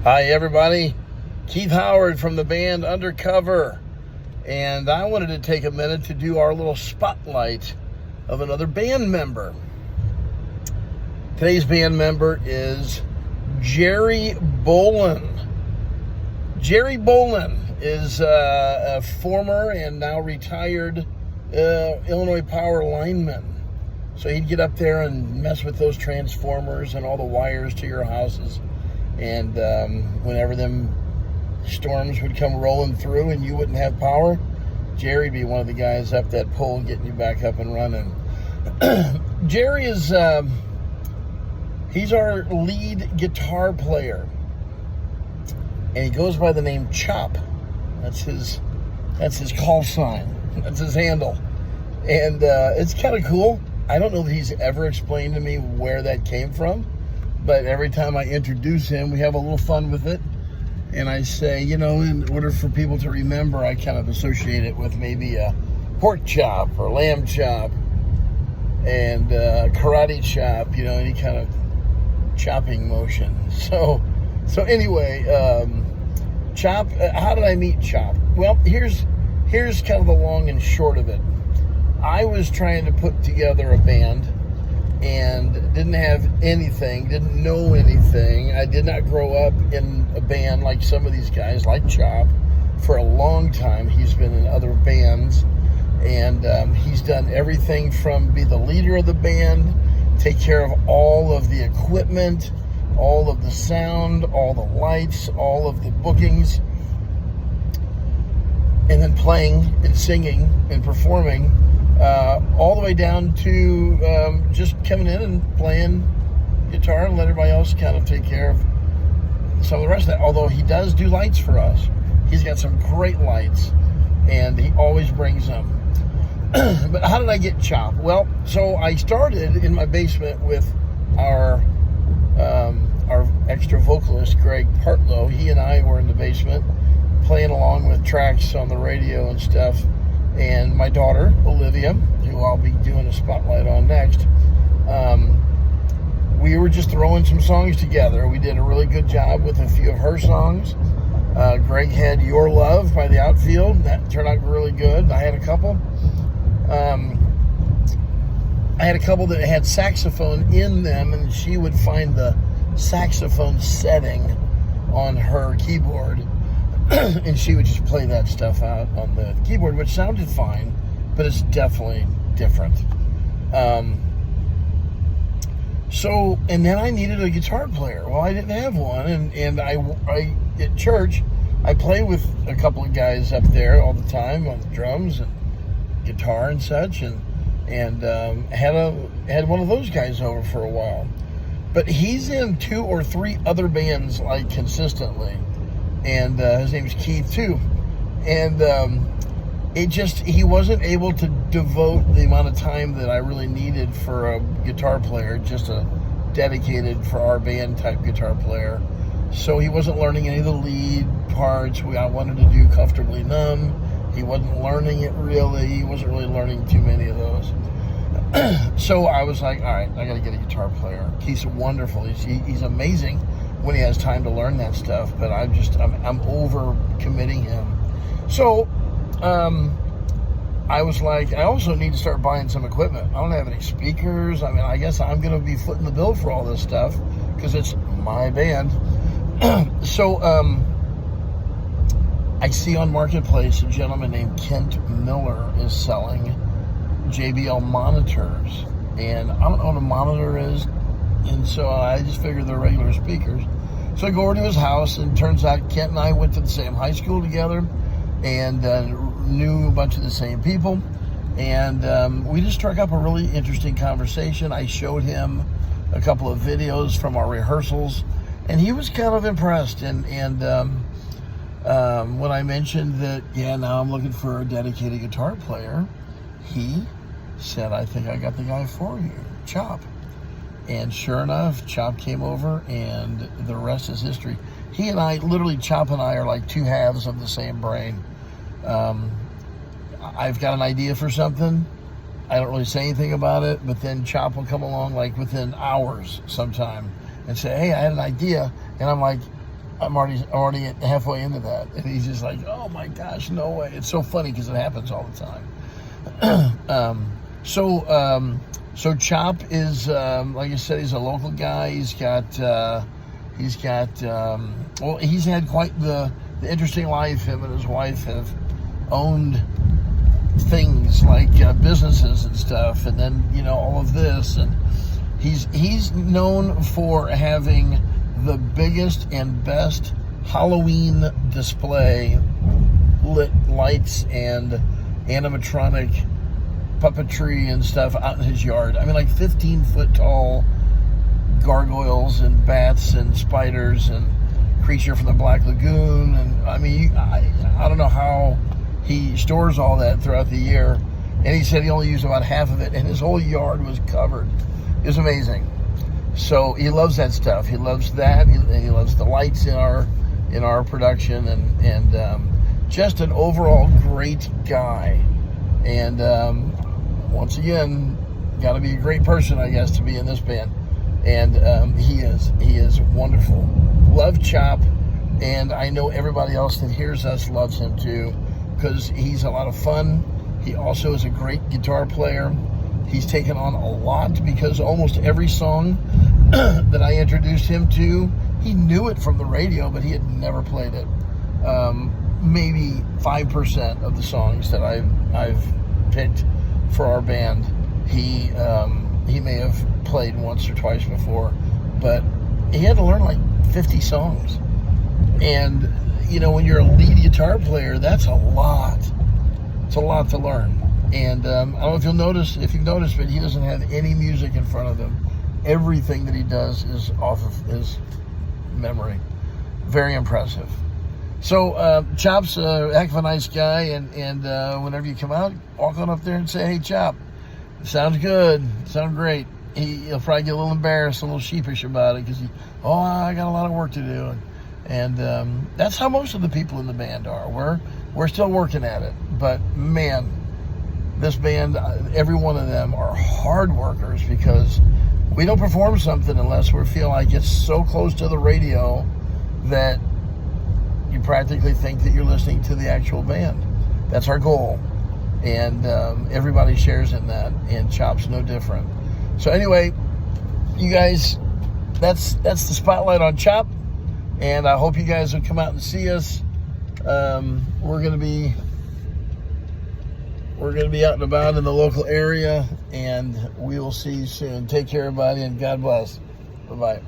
Hi everybody, Keith Howard from the band Undercover, and I wanted to take a minute to do our little spotlight of another band member. Today's band member is Jerry Bolin. Jerry Bolin is a former and now retired Illinois Power lineman. So he'd get up there and mess with those transformers and all the wires to your houses. And whenever them storms would come rolling through and you wouldn't have power, Jerry'd be one of the guys up that pole getting you back up and running. Jerry is, he's our lead guitar player. And he goes by the name Chop. That's his call sign. That's his handle. And it's kind of cool. I don't know that he's ever explained to me where that came from. But every time I introduce him, we have a little fun with it. And I say, you know, in order for people to remember, I kind of associate it with maybe a pork chop or lamb chop and karate chop, you know, any kind of chopping motion. So anyway, Chop, how did I meet Chop? Well, here's kind of the long and short of it. I was trying to put together a band and didn't have anything, didn't know anything. I did not grow up in a band like some of these guys, like Chop. For a long time, he's been in other bands, and he's done everything from be the leader of the band, take care of all of the equipment, all of the sound, all the lights, all of the bookings, and then playing and singing and performing, all the way down to just coming in and playing guitar and let everybody else kind of take care of some of the rest of that. Although he does do lights for us. He's got some great lights, and he always brings them. But how did I get Chop? Well, so I started in my basement with our extra vocalist, Greg Partlow. He and I were in the basement playing along with tracks on the radio and stuff. And my daughter, Olivia, who I'll be doing a spotlight on next, we were just throwing some songs together. We did a really good job with a few of her songs. Greg had Your Love by The Outfield. That turned out really good. I had a couple. That had saxophone in them, and she would find the saxophone setting on her keyboard. And she would just play that stuff out on the keyboard, which sounded fine, but it's definitely different. And then I needed a guitar player. Well, I didn't have one, and I at church, I play with a couple of guys up there all the time on the drums and guitar and such, and had one of those guys over for a while. But he's in 2 or 3 other bands like consistently. And his name's Keith too. And he wasn't able to devote the amount of time that I really needed for a guitar player, just a dedicated for our band type guitar player. So he wasn't learning any of the lead parts. I wanted to do Comfortably Numb. He wasn't learning it really. He wasn't really learning too many of those. So I was like, all right, I got to get a guitar player. He's wonderful. He's amazing when he has time to learn that stuff, but I'm over committing him. So I was like, I also need to start buying some equipment. I don't have any speakers. I mean, I guess I'm going to be footing the bill for all this stuff because it's my band. So I see on Marketplace a gentleman named Kent Miller is selling JBL monitors, and I don't know what a monitor is. And so I just figured they're regular speakers. So I go over to his house, and it turns out Kent and I went to the same high school together and knew a bunch of the same people. And we just struck up a really interesting conversation. I showed him a couple of videos from our rehearsals, and he was kind of impressed. And when I mentioned that, now I'm looking for a dedicated guitar player, he said, I think I got the guy for you, Chop. And sure enough, Chop came over, and the rest is history. He and I, literally, Chop and I are like 2 halves of the same brain. I've got an idea for something. I don't really say anything about it, but then Chop will come along like within hours sometime and say, hey, I had an idea. And I'm like, I'm already halfway into that, and he's just like, "Oh my gosh, no way!" It's so funny because it happens all the time. So Chop is, like I said, he's a local guy. He's had quite the interesting life. Him and his wife have owned things like businesses and stuff, and then all of this, and he's known for having the biggest and best Halloween display, lit lights and animatronic puppetry and stuff out in his yard. I mean, like 15-foot tall gargoyles and bats and spiders and creature from the Black Lagoon. And I mean, I don't know how he stores all that throughout the year. And he said he only used about half of it, and his whole yard was covered. It was amazing. So he loves that stuff. He loves that. He loves the lights in our production, and just an overall great guy. And once again, got to be a great person, I guess, to be in this band. And he is wonderful. Love Chop, and I know everybody else that hears us loves him too, because he's a lot of fun. He also is a great guitar player. He's taken on a lot, because almost every song that I introduced him to, he knew it from the radio, but he had never played it. Maybe 5% of the songs that I've picked for our band, he may have played once or twice before, but he had to learn like 50 songs. And when you're a lead guitar player, that's a lot. It's a lot to learn. And I don't know if you've noticed, but he doesn't have any music in front of him. Everything that he does is off of his memory. Very impressive. So Chop's a heck of a nice guy, and whenever you come out, walk on up there and say, "Hey, Chop, sounds good, sound great." He'll probably get a little embarrassed, a little sheepish about it, because I got a lot of work to do, and that's how most of the people in the band are. We're still working at it, but man, this band, every one of them are hard workers, because we don't perform something unless we feel like it's so close to the radio that you practically think that you're listening to the actual band. That's our goal, and everybody shares in that, and Chop's no different. So anyway, you guys, that's the spotlight on Chop, and I hope you guys will come out and see us. We're gonna be out and about in the local area, and we will see you soon. Take care, everybody, and God bless. Bye-bye.